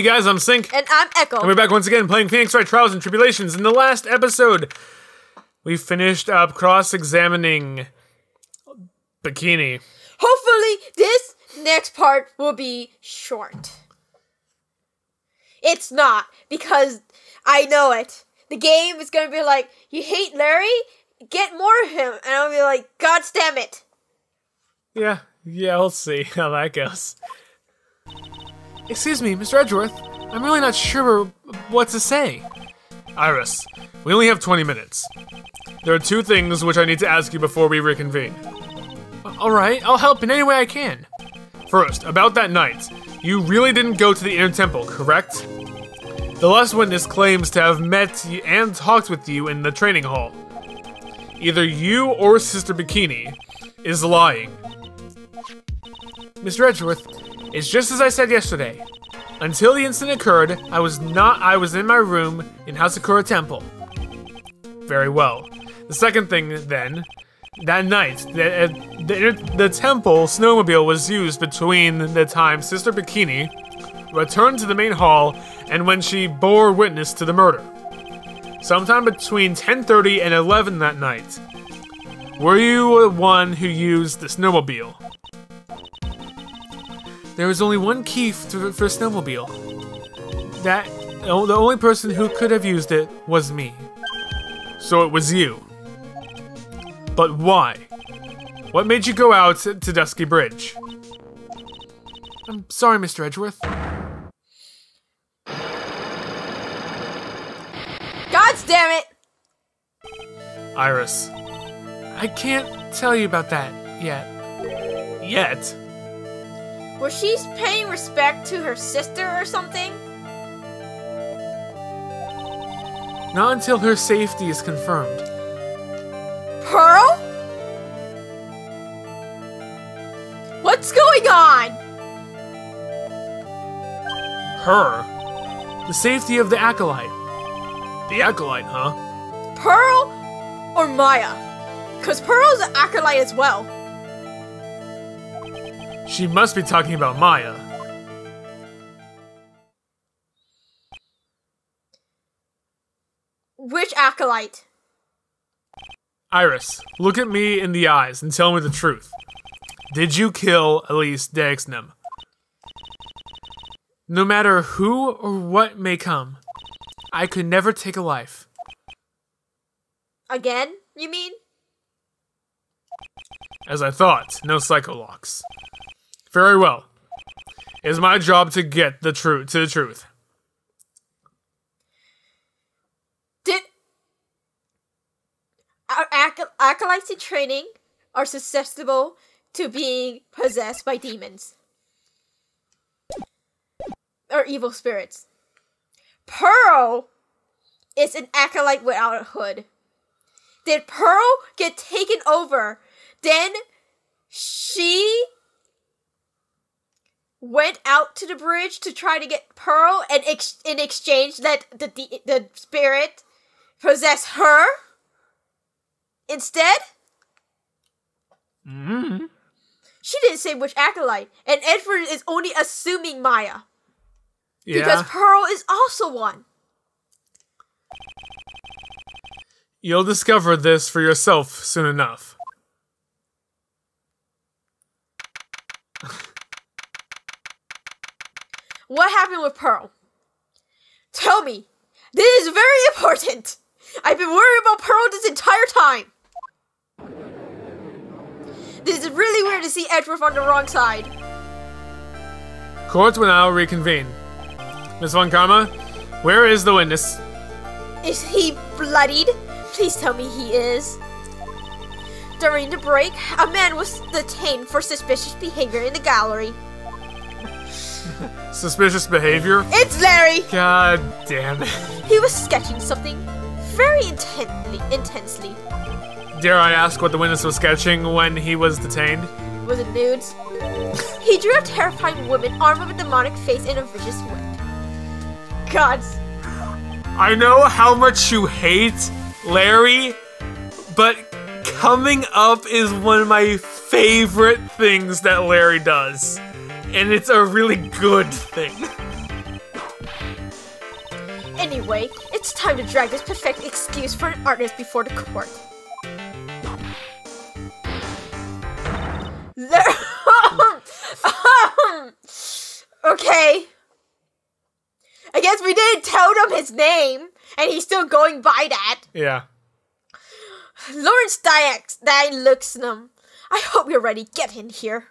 Hey guys, I'm Sync. And I'm Echo. And we're back once again playing Phoenix Wright Trials and Tribulations. In the last episode, we finished up cross-examining Bikini. Hopefully, this next part will be short. It's not, because I know it. The game is going to be like, you hate Larry? Get more of him. And I'll be like, God damn it. Yeah, we'll see how that goes. Excuse me, Mr. Edgeworth. I'm really not sure what to say. Iris, we only have 20 minutes. There are two things which I need to ask you before we reconvene. Alright, I'll help in any way I can. First, about that night. You really didn't go to the Inner Temple, correct? The last witness claims to have met and talked with you in the training hall. Either you or Sister Bikini is lying. Mr. Edgeworth, it's just as I said yesterday. Until the incident occurred, I was in my room in Hasakura Temple. Very well. The second thing, then, that night, the temple snowmobile was used between the time Sister Bikini returned to the main hall and when she bore witness to the murder. Sometime between 10:30 and 11 that night. Were you the one who used the snowmobile? There was only one key for snowmobile. The only person who could have used it was me. So it was you. But why? What made you go out to Dusky Bridge? I'm sorry, Mr. Edgeworth. God damn it! Iris, I can't tell you about that yet. Yet? Was she paying respect to her sister or something? Not until her safety is confirmed. Pearl? What's going on? Her? The safety of the Acolyte. The Acolyte, huh? Pearl or Maya? Because Pearl's an acolyte as well. She must be talking about Maya. Which acolyte? Iris, look at me in the eyes and tell me the truth. Did you kill Elise Dexnem? No matter who or what may come, I could never take a life. Again, you mean? As I thought, no psycholocks. Very well. It is my job to get the truth. Did our acolytes in training are susceptible to being possessed by demons or evil spirits? Pearl is an acolyte without a hood. Did Pearl get taken over? Then she went out to the bridge to try to get Pearl, and in exchange let the spirit possess her instead? Mm-hmm. She didn't say which acolyte, and Edward is only assuming Maya. Yeah. Because Pearl is also one. You'll discover this for yourself soon enough. What happened with Pearl? Tell me. This is very important. I've been worried about Pearl this entire time. This is really weird to see Edgeworth on the wrong side. Court will now reconvene. Miss Von Karma, where is the witness? Is he bloodied? Please tell me he is. During the break, a man was detained for suspicious behavior in the gallery. Suspicious behavior? It's Larry! God damn it. He was sketching something very intensely. Dare I ask what the witness was sketching when he was detained? Was it nudes? He drew a terrifying woman armed with a demonic face and a vicious whip. Gods. I know how much you hate Larry, but coming up is one of my favorite things that Larry does. And it's a really good thing. Anyway, it's time to drag this perfect excuse for an artist before the court. Okay. I guess we didn't tell him his name, and he's still going by that. Yeah. Lawrence Stein looks at him. I hope you're ready. Get in here.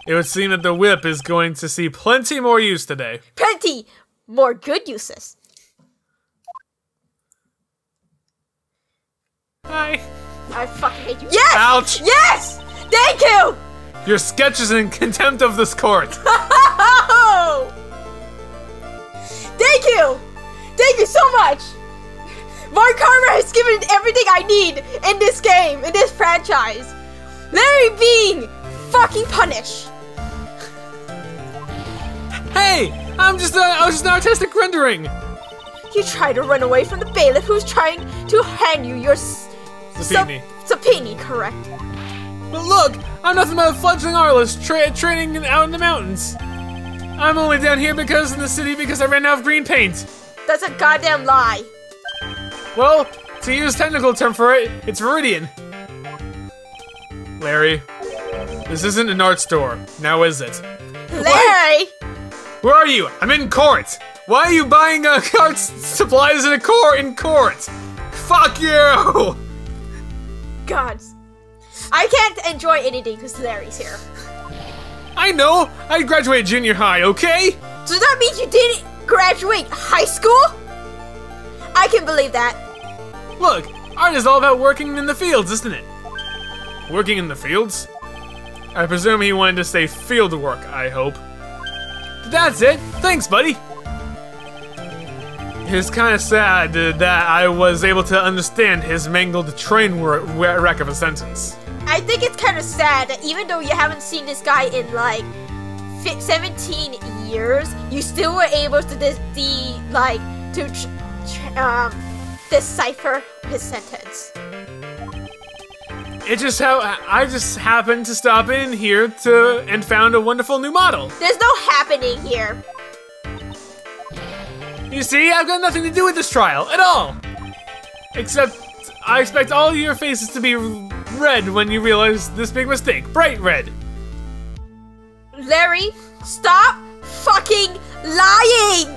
It would seem that the whip is going to see plenty more use today. Plenty more good uses. Hi. I fucking hate you. Yes! Ouch! Yes! Thank you! Your sketch is in contempt of this court. Thank you! Thank you so much! Mark Karma has given everything I need in this game, in this franchise. Larry being fucking punished. Hey! I was just an artistic rendering. You try to run away from the bailiff who's trying to hand you your Subpoena. Subpoena, correct. But look, I'm nothing but a fledgling artist training out in the mountains. I'm only down here in the city because I ran out of green paint. That's a goddamn lie. Well, to use technical term for it, it's Viridian. Larry, this isn't an art store, now is it? Larry! Where are you? I'm in court. Why are you buying art supplies in court? Fuck you! Gods. I can't enjoy anything because Larry's here. I know! I graduated junior high, okay? So that means you didn't graduate high school? I can believe that. Look, art is all about working in the fields, isn't it? Working in the fields? I presume he wanted to say field work, I hope. But that's it. Thanks, buddy. It's kind of sad that I was able to understand his mangled train wreck of a sentence. I think it's kind of sad that even though you haven't seen this guy in like 17 years, you still were able to decipher his sentence. It just how I just happened to stop in here and found a wonderful new model. There's no happening here. You see, I've got nothing to do with this trial at all. Except I expect all your faces to be red when you realize this big mistake. Bright red. Larry, stop fucking lying!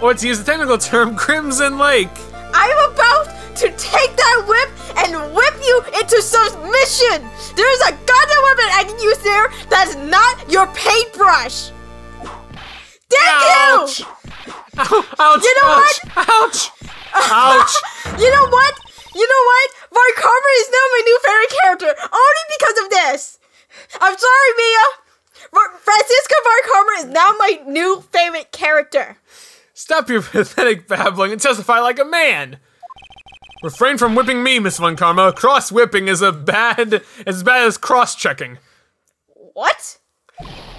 Or to use the technical term, Crimson Lake. I'm about to take that whip and whip you into submission! There's a goddamn weapon I can use there that's not your paintbrush! Thank you! Ouch! You know ouch, what? Ouch! Ouch! You know what? You know what? Mark Carver is now my new favorite character, only because of this. I'm sorry, Mia. Francisca Mark Carver is now my new favorite character. Stop your pathetic babbling and testify like a man. Refrain from whipping me, Miss Von Karma. Cross-whipping is as bad as cross-checking. What?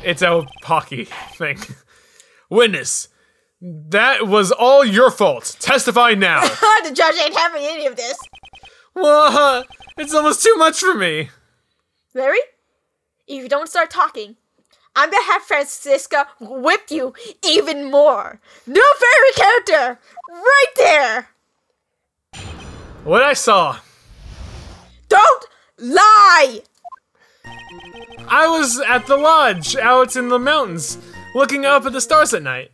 It's a hockey thing. Witness, that was all your fault. Testify now. The judge ain't having any of this. What? It's almost too much for me. Larry, if you don't start talking, I'm gonna have Francisca whip you even more. New favorite character, right there. What I saw. Don't lie. I was at the lodge out in the mountains, looking up at the stars at night.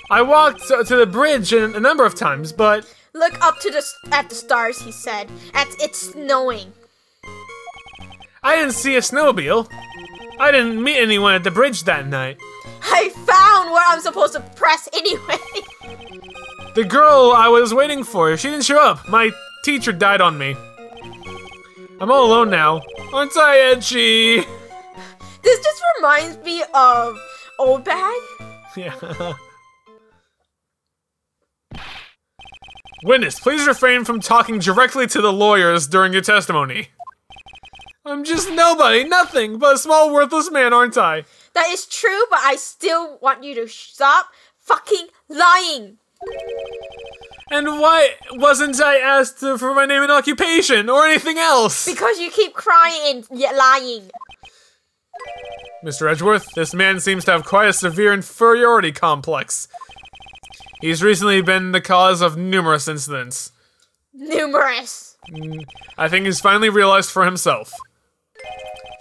I walked to the bridge a number of times, but look up to at the stars, he said. It's snowing. I didn't see a snowmobile. I didn't meet anyone at the bridge that night. I found where I'm supposed to press anyway. The girl I was waiting for, she didn't show up. My teacher died on me. I'm all alone now. Aren't I edgy? This just reminds me of Old Bag. Yeah. Witness, please refrain from talking directly to the lawyers during your testimony. I'm just nobody, nothing but a small worthless man, aren't I? That is true, but I still want you to stop fucking lying. And why wasn't I asked for my name and occupation or anything else? Because you keep crying and lying. Mr. Edgeworth, this man seems to have quite a severe inferiority complex. He's recently been the cause of numerous incidents. Numerous. I think he's finally realized for himself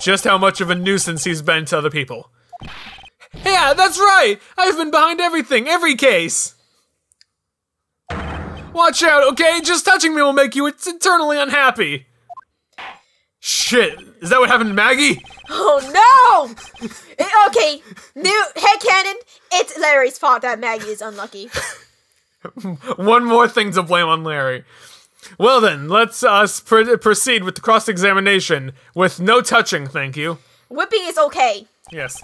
just how much of a nuisance he's been to other people. Yeah, that's right! I've been behind everything, every case! Watch out, okay? Just touching me will make you eternally unhappy. Shit, is that what happened to Maggie? Oh no! Okay, new headcanon, it's Larry's fault that Maggie is unlucky. One more thing to blame on Larry. Well then, let's proceed with the cross-examination with no touching, thank you. Whipping is okay. Yes.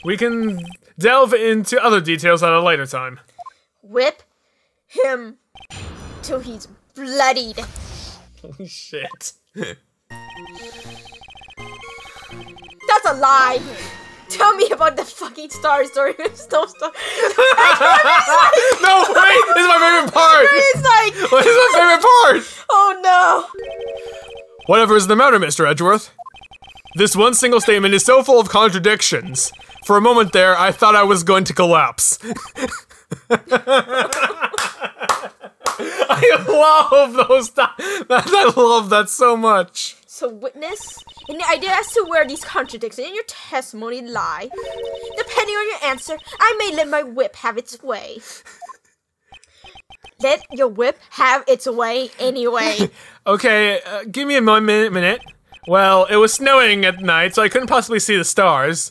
We can delve into other details at a later time. Whip him till he's bloodied. Holy shit. That's a lie. Tell me about the fucking Star story with Snowstorm. No, wait! This is my favorite part! It's like... What is my favorite part? Oh no. Whatever is the matter, Mr. Edgeworth? This one single statement is so full of contradictions. For a moment there, I thought I was going to collapse. I love those I love that so much. So witness, in the idea as to where these contradictions in your testimony lie, depending on your answer, I may let my whip have its way. Let your whip have its way anyway. Okay, give me a minute. Well, it was snowing at night, so I couldn't possibly see the stars.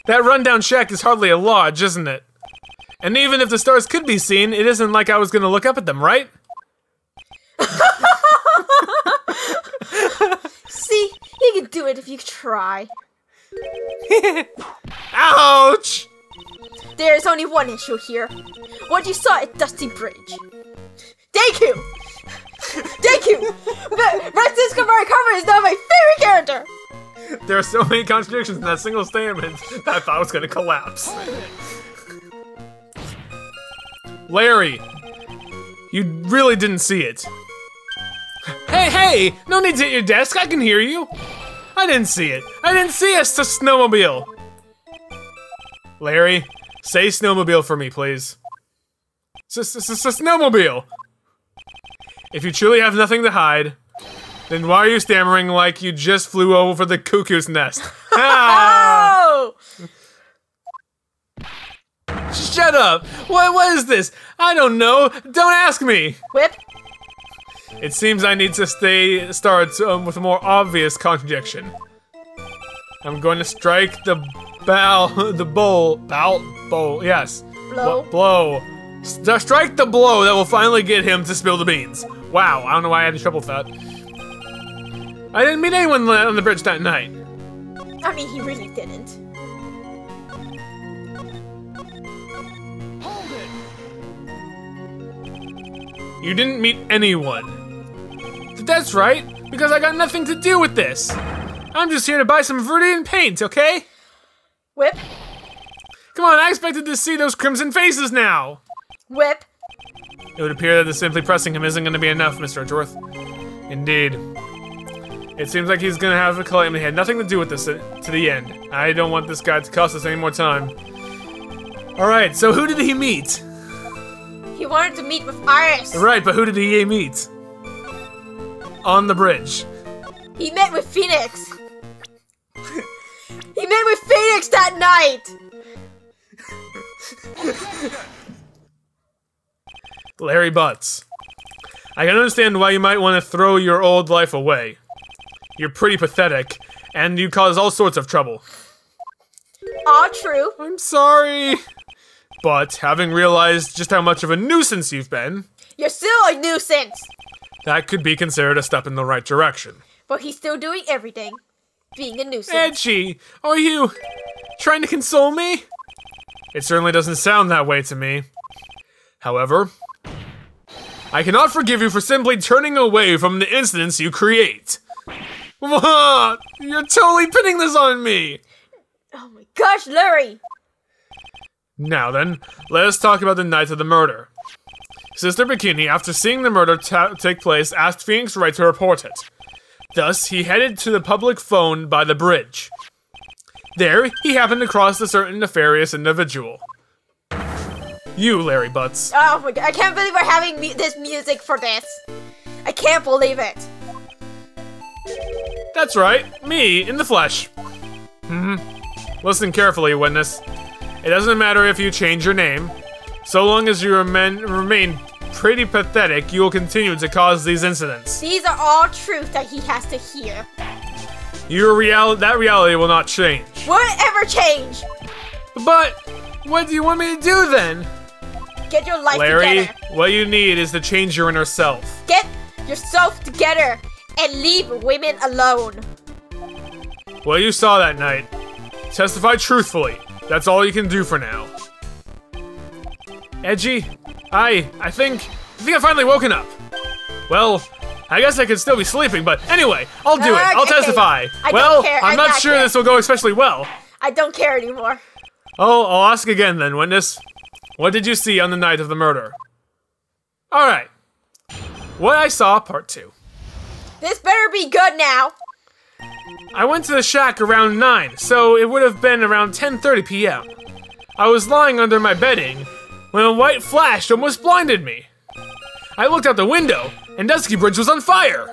That rundown shack is hardly a lodge, isn't it? And even if the stars could be seen, it isn't like I was gonna look up at them, right? See, you can do it if you try. Ouch! There's only one issue here. What you saw at Dusty Bridge. Deku! Deku! Francisco Maricama is now my favorite character! There are so many contradictions in that single statement that I thought I was gonna collapse. Larry, you really didn't see it. Hey! No need to hit your desk, I can hear you. I didn't see it. I didn't see us to snowmobile. Larry, say snowmobile for me, please. Snowmobile. If you truly have nothing to hide, then why are you stammering like you just flew over the cuckoo's nest? Oh! Shut up! What is this? I don't know. Don't ask me. Whip. It seems I need to start with a more obvious contradiction. I'm going to strike the bowl. Yes. Blow. Blow. Strike the blow that will finally get him to spill the beans. Wow, I don't know why I had trouble with that. I didn't meet anyone on the bridge that night. I mean, he really didn't. Hold it. You didn't meet anyone. That's right, because I got nothing to do with this. I'm just here to buy some Viridian paint, okay? Whip. Come on, I expected to see those crimson faces now. Whip. It would appear that simply pressing him isn't going to be enough, Mr. Edgeworth. Indeed. It seems like he's going to have a claim he had nothing to do with this to the end. I don't want this guy to cost us any more time. Alright, so who did he meet? He wanted to meet with Iris. Right, but who did he meet? On the bridge. He met with Phoenix. He met with Phoenix that night. Larry Butts. I can understand why you might want to throw your old life away. You're pretty pathetic, and you cause all sorts of trouble. All true. I'm sorry. But, having realized just how much of a nuisance you've been... You're still a nuisance. That could be considered a step in the right direction. But he's still doing everything. Being a nuisance. Edgy, are you trying to console me? It certainly doesn't sound that way to me. However, I cannot forgive you for simply turning away from the incidents you create. What? You're totally pinning this on me! Oh my gosh, Larry! Now then, let us talk about the night of the murder. Sister Bikini, after seeing the murder take place, asked Phoenix Wright to report it. Thus, he headed to the public phone by the bridge. There, he happened across a certain nefarious individual. You, Larry Butts. Oh my god, I can't believe we're having this music for this. I can't believe it. That's right, me in the flesh. Listen carefully, witness. It doesn't matter if you change your name. So long as you remain pretty pathetic, you will continue to cause these incidents. These are all truth that he has to hear. That reality will not change. Won't ever change. But what do you want me to do then? Get your life Larry, together. what you need is to change your inner self. Get yourself together and leave women alone. What you saw that night. Testify truthfully. That's all you can do for now. Edgy, I think I've finally woken up. Well, I guess I could still be sleeping, but anyway, I'll do it. I'll testify. Don't care. I'm not sure this will go especially well. I don't care anymore. Oh, I'll ask again then, witness. What did you see on the night of the murder? Alright. What I saw, part 2. This better be good now. I went to the shack around 9, so it would have been around 10:30 p.m. I was lying under my bedding when a white flash almost blinded me. I looked out the window, and Dusky Bridge was on fire.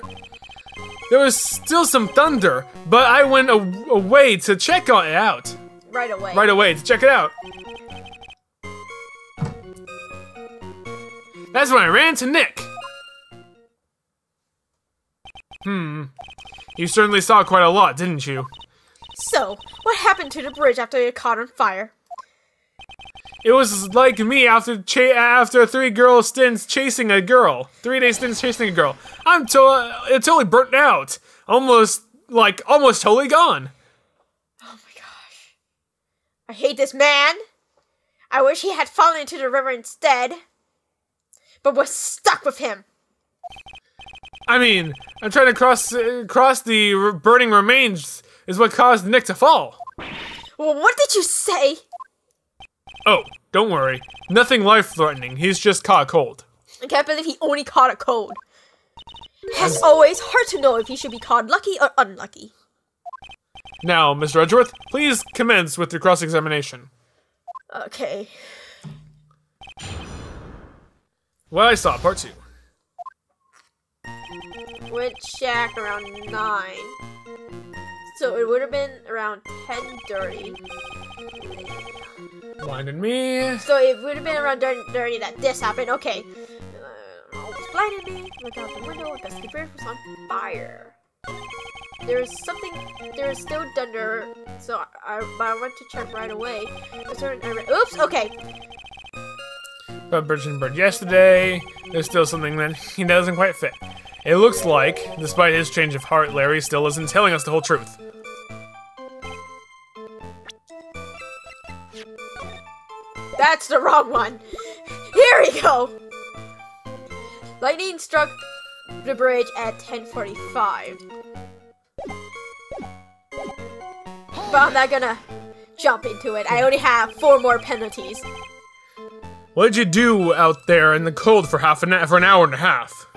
There was still some thunder, but I went away to check it out. Right away. Right away to check it out. That's when I ran to Nick. You certainly saw quite a lot, didn't you? So, what happened to the bridge after it caught on fire? It was like me after 3-day stints chasing a girl. I'm totally burnt out. Almost totally gone. Oh my gosh. I hate this man. I wish he had fallen into the river instead. But was stuck with him. I mean, I'm trying to cross the burning remains is what caused Nick to fall. Well, what did you say? Oh, don't worry. Nothing life-threatening. He's just caught a cold. I can't believe he only caught a cold. As always, hard to know if he should be called lucky or unlucky. Now, Mr. Edgeworth, please commence with your cross-examination. Okay. What I saw, part 2. Went shack around 9. So it would have been around 10:30. Blinded me. So it would have been around 10:30 that this happened. Okay. Almost blinded me. Look out the window. Dusty Bridge was on fire. There's still thunder. So I went to check right away. Oops. Okay. But Bridge and Bird yesterday. There's still something that he doesn't quite fit. It looks like, despite his change of heart, Larry still isn't telling us the whole truth. That's the wrong one. Here we go. Lightning struck the bridge at 10:45. But I'm not gonna jump into it. I only have 4 more penalties. What did you do out there in the cold for an hour and a half?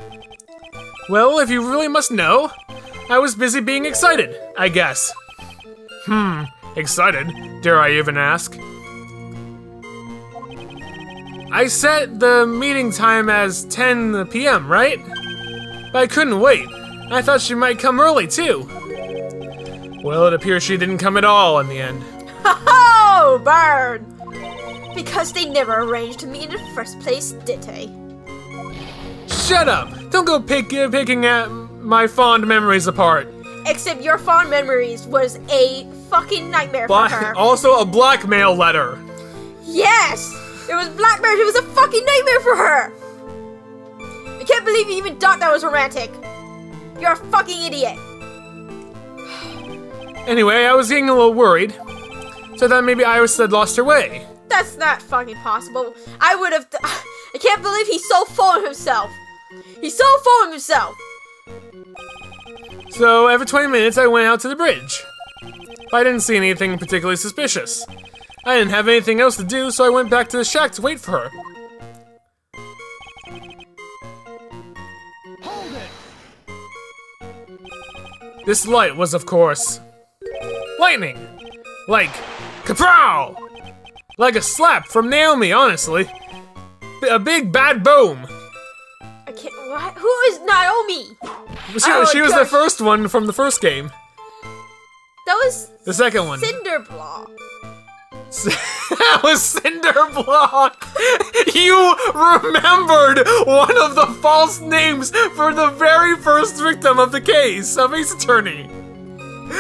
Well, if you really must know, I was busy being excited, I guess. Excited? Dare I even ask? I set the meeting time as 10 p.m., right? But I couldn't wait. I thought she might come early, too. Well, it appears she didn't come at all in the end. Ho-ho! Burn! Because they never arranged to meet in the first place, did they? Shut up! Don't go picking at my fond memories apart. Except your fond memories was a fucking nightmare for her. Also a blackmail letter. Yes! It was blackmail. It was a fucking nightmare for her! I can't believe you even thought that was romantic. You're a fucking idiot. Anyway, I was getting a little worried. So that maybe Iris had lost her way. That's not fucking possible. I would have... I can't believe he's so full of himself. He's so full of himself. So every 20 minutes I went out to the bridge. But I didn't see anything particularly suspicious. I didn't have anything else to do, so I went back to the shack to wait for her. Hold it. This light was, of course, lightning. Like, kapow! Like a slap from Naomi, honestly. a big bad boom. I can't. What? Who is Naomi? She was the first one from the first game. That was the second one. Cinderblock. That was Cinderblock. You remembered one of the false names for the very first victim of the case of Ace Attorney.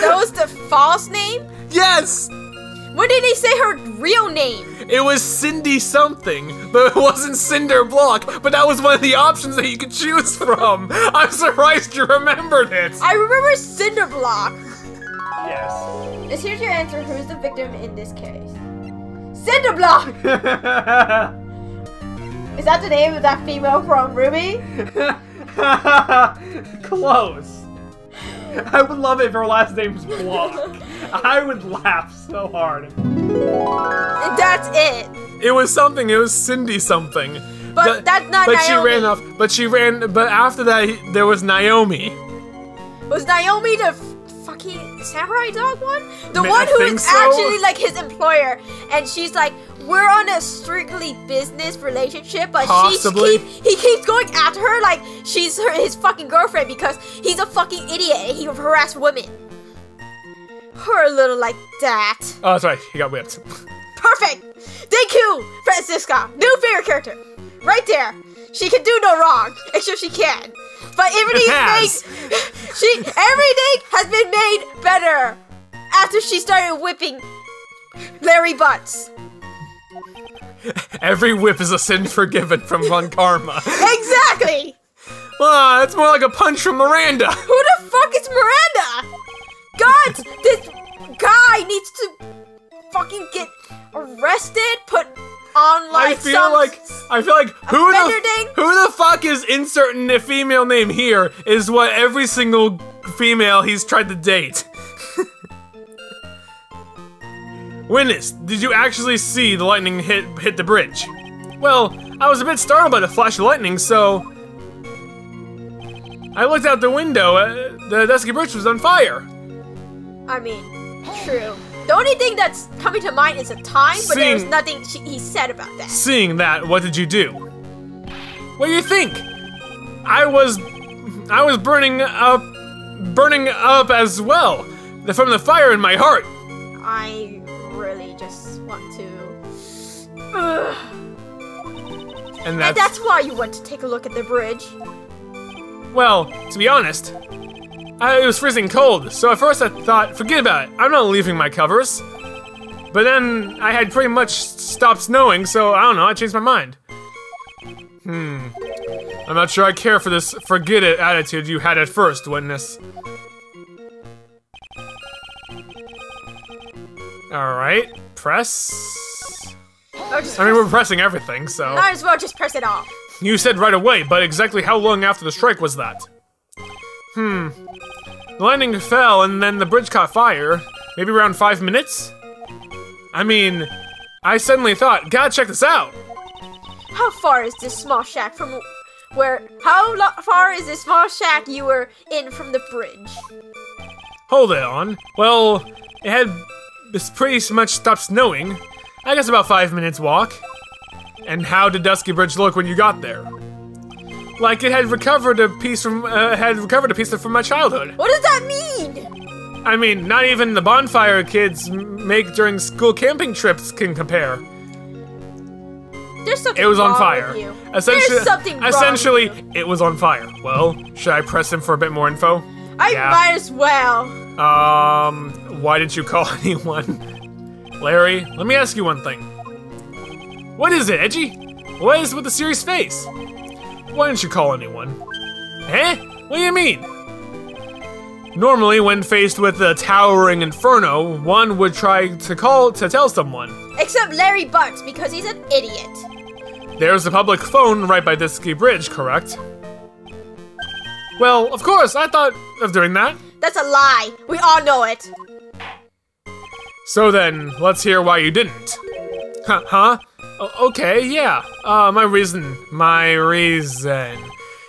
That was the false name? Yes. When did they say her real name? It was Cindy something, but it wasn't Cinderblock. But that was one of the options that you could choose from. I'm surprised you remembered it. I remember Cinderblock. Yes. Here's your answer. Who's the victim in this case? Cinderblock! Is that the name of that female from Ruby? Close. I would love it if her last name's Block. I would laugh so hard. And that's it. It was something. It was Cindy something. But that's not but Naomi. She ran off. But after that, there was Naomi. Was Naomi the fucking samurai dog one? The I one who think is so. actually like his employer, and she's like, we're on a strictly business relationship, but Possibly. he keeps going after her like she's his fucking girlfriend because he's a fucking idiot and he harassed women. Her little like that. Oh, that's right. He got whipped. Perfect. Thank you, Francisca. New favorite character. Right there. She can do no wrong, except she can. But everything has been made better after she started whipping Larry butts. Every whip is a sin forgiven from Von Karma. Exactly. Well, it's more like a punch from Miranda. Who the fuck is Miranda? God, this guy needs to fucking get arrested, put on like I feel like who the fuck is inserting a female name here is what every single female he's tried to date. Witness, did you actually see the lightning hit the bridge? Well, I was a bit startled by the flash of lightning, so I looked out the window. The dusky bridge was on fire. I mean, true. The only thing that's coming to mind is a time, but there's nothing he said about that. Seeing that, what did you do? What do you think? I was burning up as well, from the fire in my heart. I really just want to. And that's why you went to take a look at the bridge. Well, to be honest, it was freezing cold, so at first I thought, forget about it, I'm not leaving my covers. But then I had pretty much stopped snowing, so I don't know, I changed my mind. I'm not sure I care for this forget it attitude you had at first, Witness. Alright, press. I mean, we're pressing everything, so. Might as well just press it off. You said right away, but exactly how long after the strike was that? The lightning fell and then the bridge caught fire. Maybe around 5 minutes? I mean, I suddenly thought, gotta check this out. How far is this small shack from where? How far is this small shack you were in from the bridge? Hold it on. Well, it's pretty much stopped snowing. I guess about 5 minutes walk. And how did Dusky Bridge look when you got there? Like it had recovered a piece from my childhood. What does that mean? I mean, not even the bonfire kids make during school camping trips can compare. There's something It was on wrong fire. with you. Essentially, There's something wrong essentially, with you. it was on fire. Well, should I press him for a bit more info? I might as well. Why didn't you call anyone? Larry, let me ask you one thing. What is it, Edgy? What is with the serious face? Why didn't you call anyone? Eh? What do you mean? Normally, when faced with a towering inferno, one would try to tell someone. Except Larry Butts, because he's an idiot. There's a public phone right by Dusky Bridge, correct? Well, of course, I thought of doing that. That's a lie. We all know it. So then, let's hear why you didn't. Huh? Okay, yeah. My reason.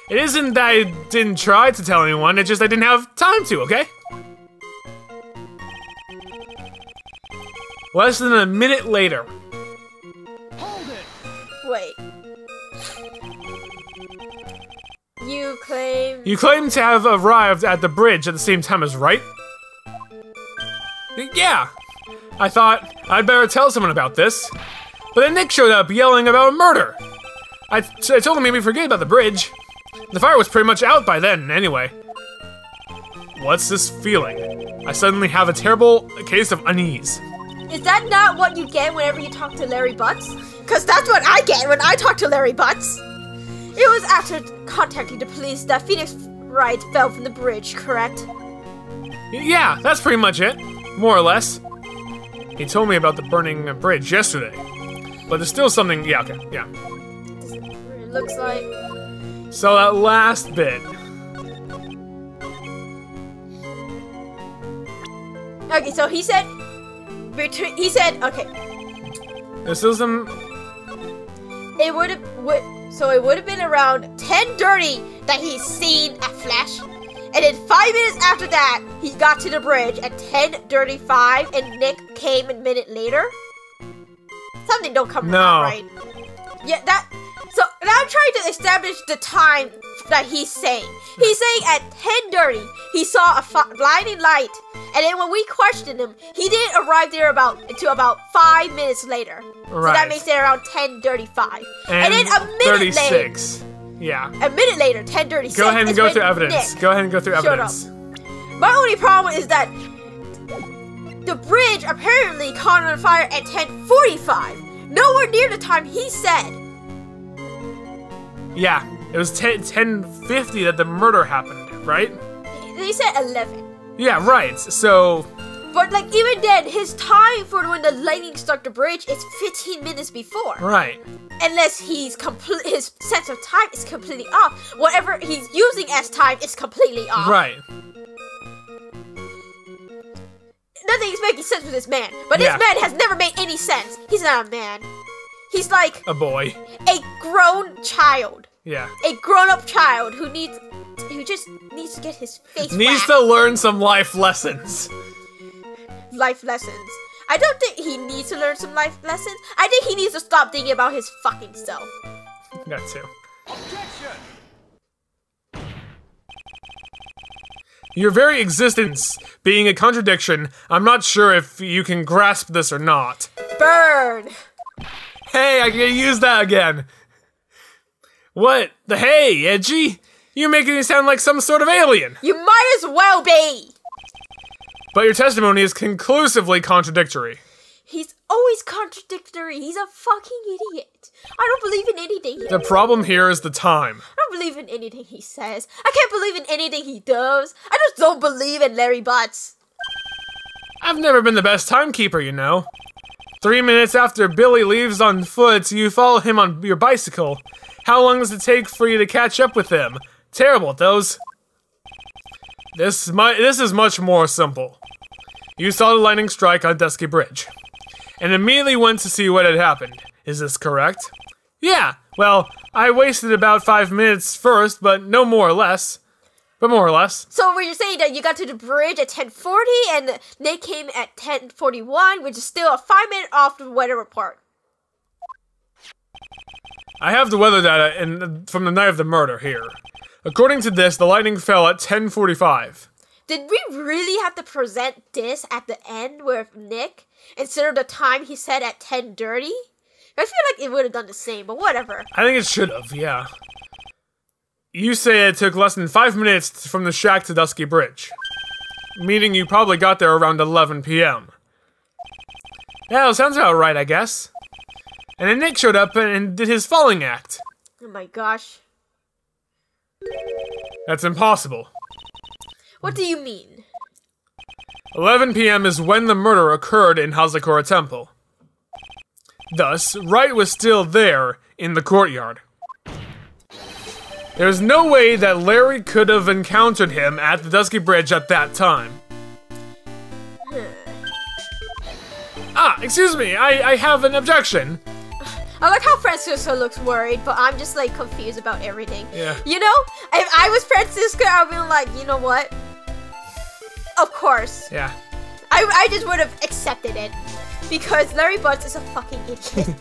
It isn't that I didn't try to tell anyone, it's just I didn't have time to, okay? Less than a minute later. Wait. You claim... You claim to have arrived at the bridge at the same time as Wright? Yeah. I thought I'd better tell someone about this. But then Nick showed up yelling about a murder. I told him maybe forget about the bridge. The fire was pretty much out by then, anyway. What's this feeling? I suddenly have a terrible case of unease. Is that not what you get whenever you talk to Larry Butts? Because that's what I get when I talk to Larry Butts. It was after contacting the police that Phoenix Wright fell from the bridge, correct? Yeah, that's pretty much it. More or less. He told me about the burning bridge yesterday. But there's still something, yeah, okay, yeah. It looks like... So that last bit. Okay, so he said, okay. There's still some... It would have been around 10:30 that he seen a flash. And then 5 minutes after that, he got to the bridge at 10:35 and Nick came a minute later. Something don't come out right. Yeah, so now I'm trying to establish the time that he's saying. He's saying at 10:30 he saw a blinding light, and then when we questioned him, he didn't arrive there until about 5 minutes later. Right. So that makes it around 10:35. And then a minute 36. later. Yeah. A minute later, 10:36. Go ahead and go through evidence. Go ahead and go through evidence. My only problem is that the bridge apparently caught on fire at 10:45. Nowhere near the time he said. Yeah, it was 10:50 that the murder happened, right? They said 11. Yeah, right. So. But like even then, his time for when the lightning struck the bridge is 15 minutes before. Right. Unless his sense of time is completely off. Whatever he's using as time is completely off. Right. Nothing is making sense with this man. But this man has never made any sense. He's not a man. He's like a boy. A grown child. Yeah. A grown-up child who just needs to get his face Needs to learn some life lessons. Life lessons. I don't think he needs to learn some life lessons. I think he needs to stop thinking about his fucking self. That too. Objection! Your very existence being a contradiction, I'm not sure if you can grasp this or not. Burn! Hey, I can use that again. What? The hey, Edgy? You're making me sound like some sort of alien. You might as well be! But your testimony is conclusively contradictory. He's always contradictory. He's a fucking idiot. I don't believe in anything. The problem here is the time. I don't believe in anything he says. I can't believe in anything he does. I just don't believe in Larry Butts. I've never been the best timekeeper, you know. 3 minutes after Billy leaves on foot, you follow him on your bicycle. How long does it take for you to catch up with him? Terrible, those. This is much more simple. You saw the lightning strike on Dusky Bridge, and immediately went to see what had happened. Is this correct? Yeah, well, I wasted about 5 minutes first, but no more or less. But more or less. So were you saying that you got to the bridge at 10:40 and Nick came at 10:41, which is still a 5-minute off the weather report? I have the weather data from the night of the murder here. According to this, the lightning fell at 10:45. Did we really have to present this at the end with Nick instead of the time he said at 10:30? I feel like it would have done the same, but whatever. I think it should have, yeah. You say it took less than 5 minutes from the shack to Dusky Bridge, meaning you probably got there around 11 p.m. Yeah, well, sounds about right, I guess. And then Nick showed up and did his falling act. Oh my gosh. That's impossible. What do you mean? 11 p.m. is when the murder occurred in Hazakura Temple. Thus, Wright was still there in the courtyard. There's no way that Larry could have encountered him at the Dusky Bridge at that time. Excuse me, I have an objection. I like how Francisco looks worried, but I'm just like confused about everything. Yeah. You know, if I was Francisco, I'd be like, you know what? Of course. Yeah. I just would have accepted it. Because Larry Butts is a fucking idiot.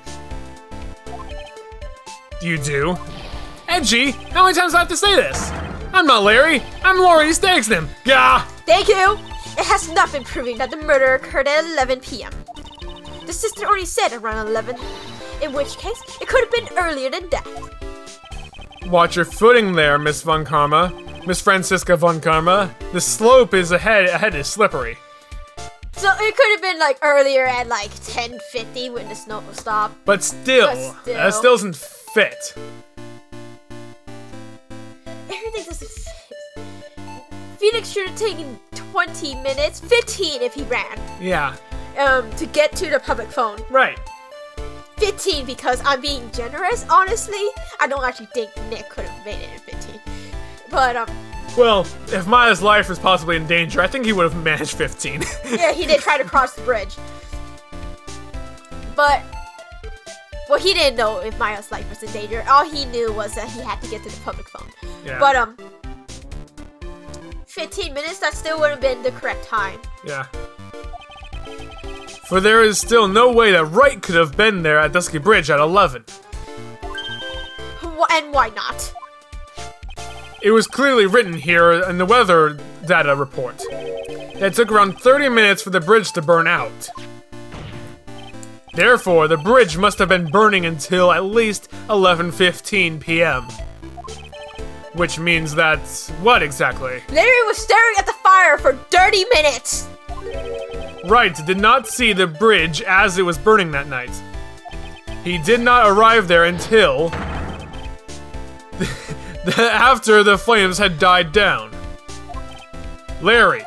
You do? Edgy, how many times do I have to say this? I'm not Larry, I'm Laurie Stagsden. Gah! Thank you! It has not been proven that the murder occurred at 11 p.m. The sister already said around 11, in which case, it could have been earlier than that. Watch your footing there, Miss Von Karma. Miss Francisca Von Karma. The slope is ahead is slippery. So it could have been like earlier at like 10:50 when the snow stopped. But still, that still doesn't fit. Everything doesn't fit. Phoenix should have taken 20 minutes, 15 if he ran. Yeah. To get to the public phone. Right. 15 because I'm being generous, honestly. I don't actually think Nick could have made it in 15. But, well, if Maya's life was possibly in danger, I think he would have managed 15. Yeah, he did try to cross the bridge. But, well, he didn't know if Maya's life was in danger. All he knew was that he had to get to the public phone. Yeah. But, 15 minutes, that still would have been the correct time. Yeah. For there is still no way that Wright could have been there at Dusky Bridge at 11. And why not? It was clearly written here in the weather data report. It took around 30 minutes for the bridge to burn out. Therefore, the bridge must have been burning until at least 11:15 p.m. Which means that's what exactly? Larry was staring at the fire for 30 minutes! Wright did not see the bridge as it was burning that night. He did not arrive there until after the flames had died down. Larry,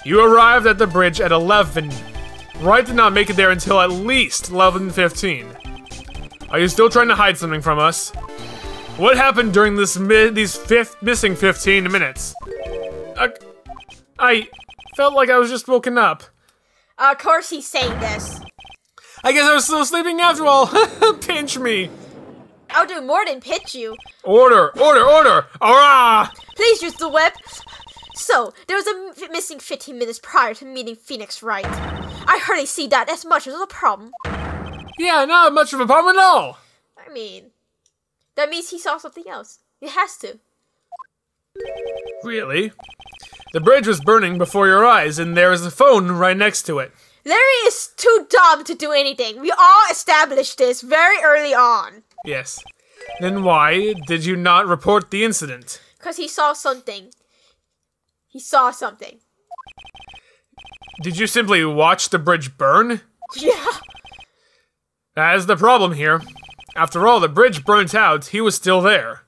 you arrived at the bridge at 11. Wright did not make it there until at least 11:15. Are you still trying to hide something from us? What happened during these missing 15 minutes? I felt like I was just woken up. Of course he's saying this. I guess I was still sleeping after all. Pinch me. I'll do more than pitch you. Order! Order! Order! Hurrah! Please use the whip. So, there was a missing 15 minutes prior to meeting Phoenix Wright. I hardly see that as much as a problem. Yeah, not much of a problem at all. I mean, that means he saw something else. It has to. Really? The bridge was burning before your eyes, and there is a phone right next to it. Larry is too dumb to do anything. We all established this very early on. Yes. Then why did you not report the incident? Because he saw something. He saw something. Did you simply watch the bridge burn? Yeah. That is the problem here. After all, the bridge burnt out, he was still there.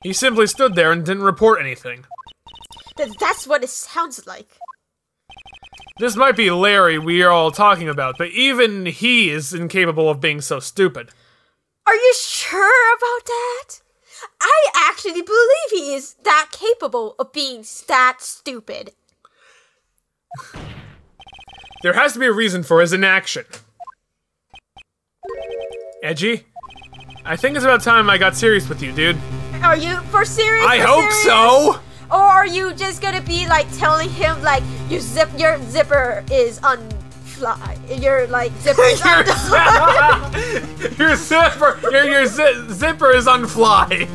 He simply stood there and didn't report anything. That's what it sounds like. This might be Larry we are all talking about, but even he is incapable of being so stupid. Are you sure about that? I actually believe he is that capable of being that stupid. There has to be a reason for his inaction. Edgy? I think it's about time I got serious with you, dude. Are you for serious? I hope so! Or are you just gonna be like telling him like your zipper is unfly? Your like zipper is your zipper is unfly.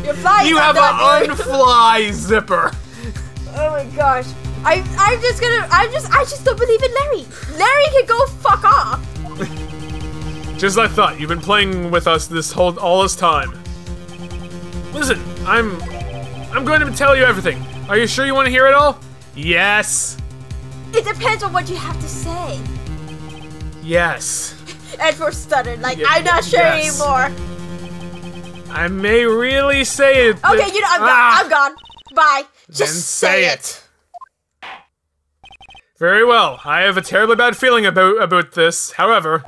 Your fly You have an unfly zipper. Oh my gosh. I just don't believe in Larry. Larry can go fuck off. Just as I thought, you've been playing with us all this time. Listen, I'm going to tell you everything. Are you sure you want to hear it all? Yes. It depends on what you have to say. Yes. Edward stuttered, like, I'm not sure anymore. I may really say it. Okay, you know, I'm gone. Bye. Just say it. Very well. I have a terribly bad feeling about this. However,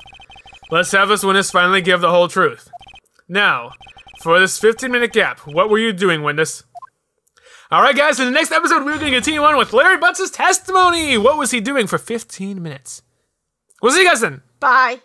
let's have this witness finally give the whole truth. Now, for this 15-minute gap, what were you doing, witness? Alright guys, in the next episode, we're going to continue on with Larry Butts' testimony! What was he doing for 15 minutes? We'll see you guys then! Bye.